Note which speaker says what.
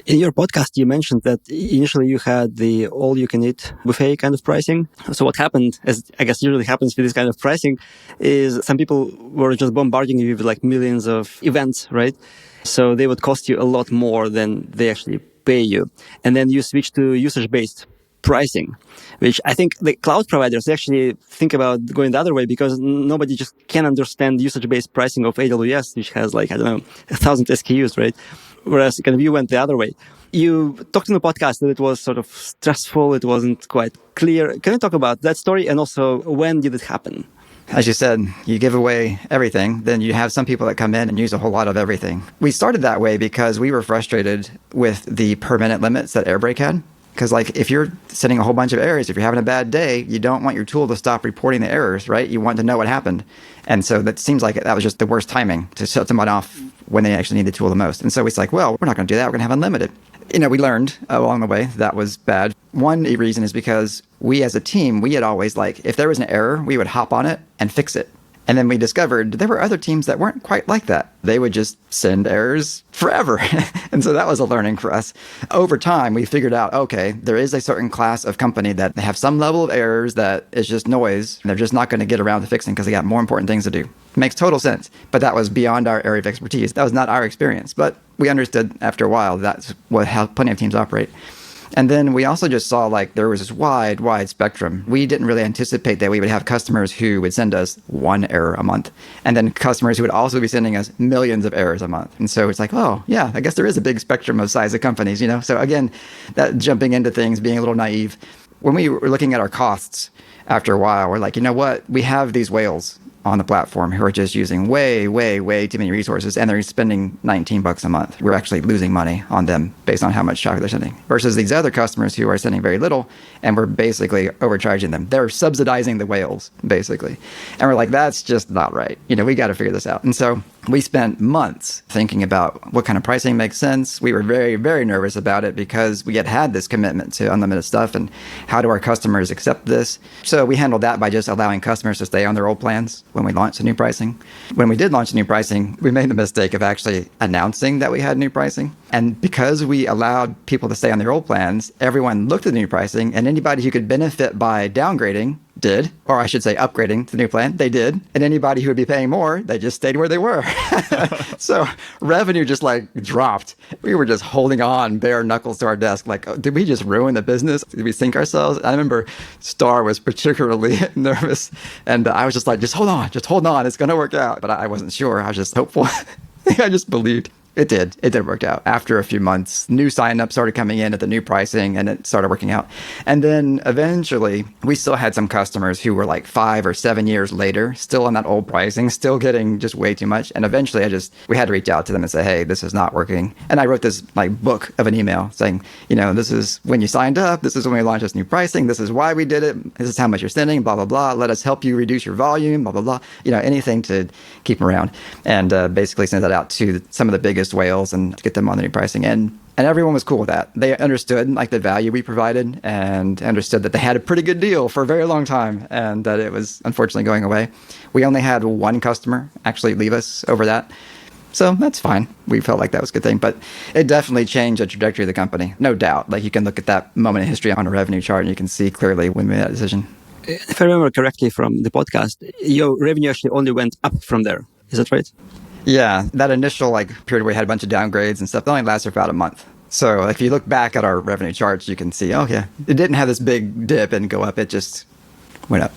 Speaker 1: In your podcast, you mentioned that initially you had the all-you-can-eat buffet kind of pricing. So what happened, as I guess usually happens with this kind of pricing, is some people were just bombarding you with like millions of events, right? So they would cost you a lot more than they actually pay you. And then you switch to usage-based pricing, which I think the cloud providers actually think about going the other way because nobody just can understand usage-based pricing of AWS, which has like, I don't know, 1,000 SKUs, right? Whereas kind of you went the other way. You talked in the podcast that it was sort of stressful. It wasn't quite clear. Can you talk about that story? And also, when did it happen?
Speaker 2: As you said, you give away everything, then you have some people that come in and use a whole lot of everything. We started that way because we were frustrated with the per minute limits that Airbrake had. Because like if you're sending a whole bunch of errors, if you're having a bad day, you don't want your tool to stop reporting the errors, right? You want to know what happened. And so that seems like that was just the worst timing to shut someone off when they actually need the tool the most. And so it's like, well, we're not going to do that. We're going to have unlimited. We learned along the way that was bad. One reason is because we as a team, we had always like, if there was an error, we would hop on it and fix it. And then we discovered there were other teams that weren't quite like that. They would just send errors forever. And so that was a learning for us. Over time, we figured out, okay, there is a certain class of company that they have some level of errors that is just noise. And they're just not going to get around to fixing because they got more important things to do. It makes total sense. But that was beyond our area of expertise. That was not our experience. But we understood after a while that's how plenty of teams operate. And then we also just saw like there was this wide spectrum. We didn't really anticipate that we would have customers who would send us one error a month, and then customers who would also be sending us millions of errors a month. And so it's like, oh yeah, I guess there is a big spectrum of size of companies, So again, that jumping into things, being a little naive. When we were looking at our costs after a while, we're like, you know what? We have these whales on the platform who are just using way too many resources, and they're spending $19 a month. We're actually losing money on them based on how much traffic they're sending versus these other customers who are sending very little, and we're basically overcharging them. They're subsidizing the whales, basically. And we're like, that's just not right. We got to figure this out. And so we spent months thinking about what kind of pricing makes sense. We were very nervous about it because we had this commitment to unlimited stuff, and how do our customers accept this? So we handled that by just allowing customers to stay on their old plans when we launched the new pricing. When we did launch the new pricing, we made the mistake of actually announcing that we had new pricing. And because we allowed people to stay on their old plans, everyone looked at the new pricing, and anybody who could benefit by downgrading did, or I should say upgrading to the new plan, they did. And anybody who would be paying more, they just stayed where they were. So revenue just like dropped. We were just holding on bare knuckles to our desk. Like, oh, did we just ruin the business? Did we sink ourselves? I remember Star was particularly nervous. And I was just like, just hold on. It's going to work out. But I wasn't sure. I was just hopeful. I just believed. It did work out. After a few months, new signups started coming in at the new pricing, and it started working out. And then eventually, we still had some customers who were like 5 or 7 years later, still on that old pricing, still getting just way too much. And eventually, we had to reach out to them and say, hey, this is not working. And I wrote this like book of an email saying, this is when you signed up. This is when we launched this new pricing. This is why we did it. This is how much you're sending, blah, blah, blah. Let us help you reduce your volume, blah, blah, blah. Anything to keep them around. And basically sent that out to some of the biggest whales and to get them on the new pricing. And everyone was cool with that. They understood like the value we provided and understood that they had a pretty good deal for a very long time and that it was unfortunately going away. We only had one customer actually leave us over that. So that's fine. We felt like that was a good thing, but it definitely changed the trajectory of the company. No doubt. Like you can look at that moment in history on a revenue chart and you can see clearly when we made that decision.
Speaker 1: If I remember correctly from the podcast, your revenue actually only went up from there. Is that right?
Speaker 2: Yeah, that initial period where we had a bunch of downgrades and stuff, that only lasted for about a month. So if you look back at our revenue charts, you can see, oh yeah, it didn't have this big dip and go up. It just went up.